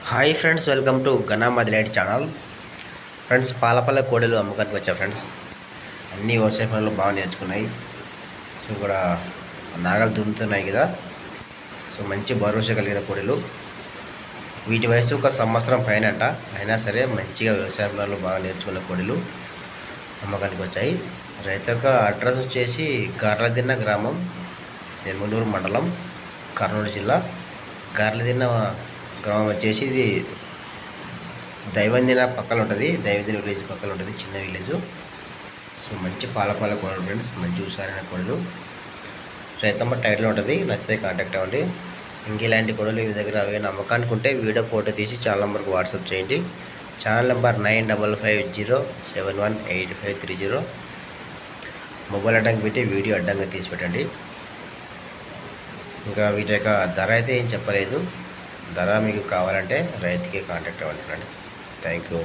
Hi friends, welcome to Gana Madileti channel. Friends, పాలపల్ల కోడలు అమ్మకానికి వచ్చా ఫ్రెండ్స్. అన్నీ వ్యవసాయ పనులు బాగా నేర్చుకున్నాయి. సో ఇక్కడ నాగలు దున్నుతున్నాయి కదా. సో మంచి భరోసా కలిగిన కోడలు. వీటి వయసు ఒక సంవత్సరం పైనట, అయినా సరే మంచిగా వ్యవసాయ పనులు బాగా నేర్చుకున్న కోడలు అమ్మకానికి వచ్చాయి. రైతు యొక్క అడ్రస్ వచ్చేసి గార్లదిన్న గ్రామం, ఎమ్మునూరు మండలం, కర్నూలు జిల్లా. గార్లదిన్న గ్రామం వచ్చేసి ఇది దైవందిన పక్కన ఉంటుంది, దైవందిన విలేజ్ పక్కన ఉంటుంది, చిన్న విలేజ్. సో మంచి పాల కోడలు ఫ్రెండ్స్, మంచి హుషారైన కోడలు. రైతమ్మ టైటిల్ ఉంటుంది, నచ్చితే కాంటాక్ట్ అవ్వండి. ఇంక ఇలాంటి కోడలు మీ దగ్గర అవి నమ్మకానికి ఉంటే వీడియో ఫోటో తీసి ఛానల్ నెంబర్కి వాట్సాప్ చేయండి. Channel number 9550718530. మొబైల్ అడ్డంగా పెట్టి వీడియో అడ్డంగా తీసి పెట్టండి. ఇంకా వీటి యొక్క ధర అయితే ఏం చెప్పలేదు. ధర మీకు కావాలంటే రైతుకే కాంటాక్ట్ అవ్వండి ఫ్రెండ్స్. Thank you.